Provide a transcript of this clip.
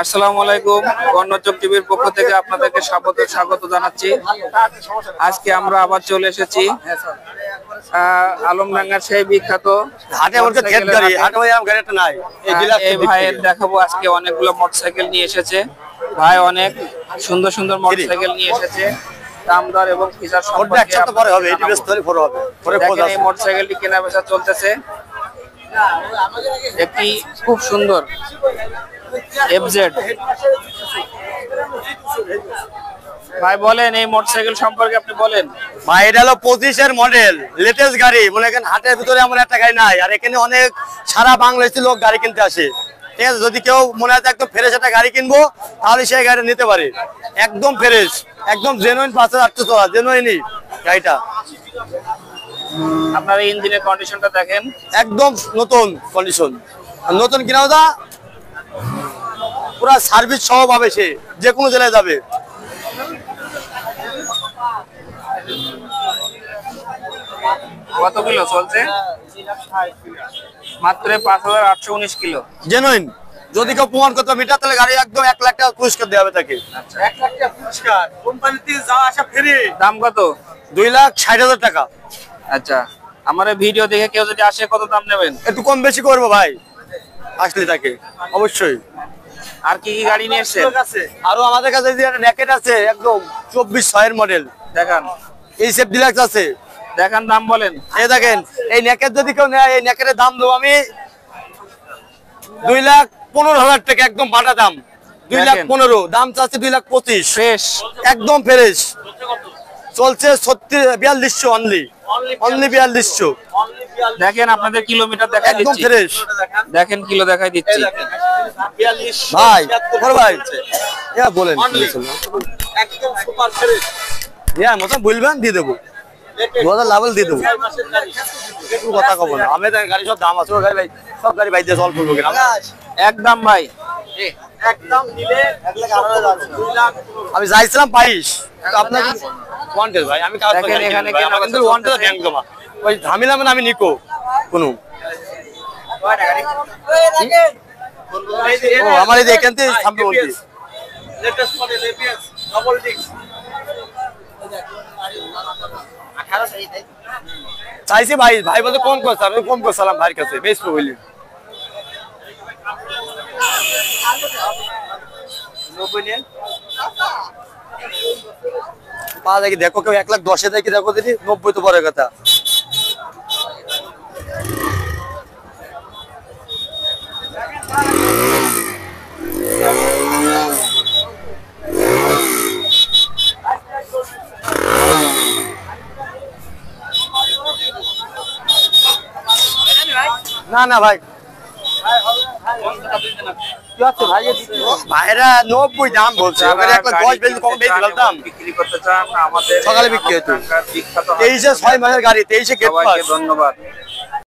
আসসালামু আলাইকুম। গণচোখ টিভির পক্ষ থেকে আপনাদেরকে স্বাগত জানাচ্ছি। আজকে আমরা আবার চলে এসেছি আলমডাঙ্গার সেই বিখ্যাত এই ভাইয়ের দেখাবো। আজকে অনেকগুলো মোটরসাইকেল নিয়ে এসেছে ভাই, অনেক সুন্দর সুন্দর মোটরসাইকেল নিয়ে এসেছে। দাম দর এবং ফিচার সম্পর্কে এই মোটরসাইকেলটি কেনা বেচা চলতেছে। একটি খুব সুন্দর এফজেড। ভাই বলেন এই মোটরসাইকেল সম্পর্কে, আপনি বলেন। ভাই এটা হলো 25 এর মডেল, লেটেস্ট গাড়ি। মনে করেন হাটের ভিতরে এমন একটা গাড়ি নাই, আর এখানে অনেক সারা বাংলাদেশের লোক গাড়ি কিনতে আসে। ঠিক আছে, যদি কেউ মনে হয় একদম ফ্রেশ একটা গাড়ি কিনবো তাহলে সেই গাড়ি নিতে পারে। একদম ফ্রেশ, একদম জেনুইন 5,800 চলা, জেনুইনই গাড়িটা। আপনার এই ইঞ্জিনের কন্ডিশনটা দেখেন, একদম নতুন কন্ডিশন। নতুন কিনাও দা পুরা সার্ভিস সহ পাবে, সে যে কোনো জেলায় যাবে। কত কিলো চলছে? মাত্র 5,819 কিলো, জেনুইন। যদি কেউ প্রমাণ করতে মিটার, তাহলে গাড়ি একদম 1 লাখ টাকা পুরস্কার দেওয়া হবে তাকে। 1 লাখ টাকা পুরস্কার, কোম্পানিতে যাওয়া আসা ফ্রি। দাম কত? 2,60,000 টাকা। আচ্ছা, আমার ভিডিও দেখে কেউ যদি আসে কত দাম নেবেন? একটু কম বেশি করবো ভাই, আসলে তাকে অবশ্যই। আর কি কি গাড়ি নিয়ে এসেছেন? আরো আমাদের কাছে ন্যাকেট আছে, একদম 24/6 এর মডেল। দেখান। এই সেফ ডিলাক্স আছে, দেখান, দাম বলেন। এই দেখেন, এই ন্যাকেট যদি কেউ নেয়, এই ন্যাকেটের দাম দেবো আমি 2,15,000 টাকা, একদম বাটা দাম। 2,15,000 দাম চাচ্ছে, 2,25,000 ফ্রেশ, একদম ফ্রেশ চলছে। 4200 অনলি 4200। দেখেন আপনাদের কিলোমিটার দেখাই একদম দিচ্ছি, ফ্রেশ। দেখেন কিলো দেখাই দিচ্ছি ভাই। ভাই বলেন, একদম সুপার ফ্রেশ। মতো বলবেন, দিয়ে দেবো 2000 লাভেল দিয়ে দেবো। কথা কব না, আমি গাড়ি সব দাম আছে গাড়ি ভাই, সব গাড়ি ভাই দিয়ে সলভ করবো কিনা একদম ভাই। একদম নিলে 1,18,000। আমি যাইছিলাম 22, আপনাকে ওয়ান্টেড ভাই। আমি দেখেন এখানে কিন্তু ওয়ান্টেড ব্যাংক জমা ওই ঝামেলা, মানে আমি নিকো কোনো আমার এই এখান থেকে সামনে বলছি latest model APS double disc 18 চাইছি ভাই। ভাই বলতে কম করছে, আমি কম করছিলাম ভাইয়ের কাছে, বেশ বলি 90 নেন। পা দেখি দেখো, কেউ 1,10,000 দেখি দেখো দিদি, 90 তো পরের কথা। না না ভাই, ভাইরা 90 দাম বলছে, 1,10 বেশি কম বেশি বলতাম। বিক্রি করতে চান আমাদের সকালে বিক্রি হতো, বিখ্যাত 23 6 মাসের গাড়ি, 23 গেট পাস। ধন্যবাদ।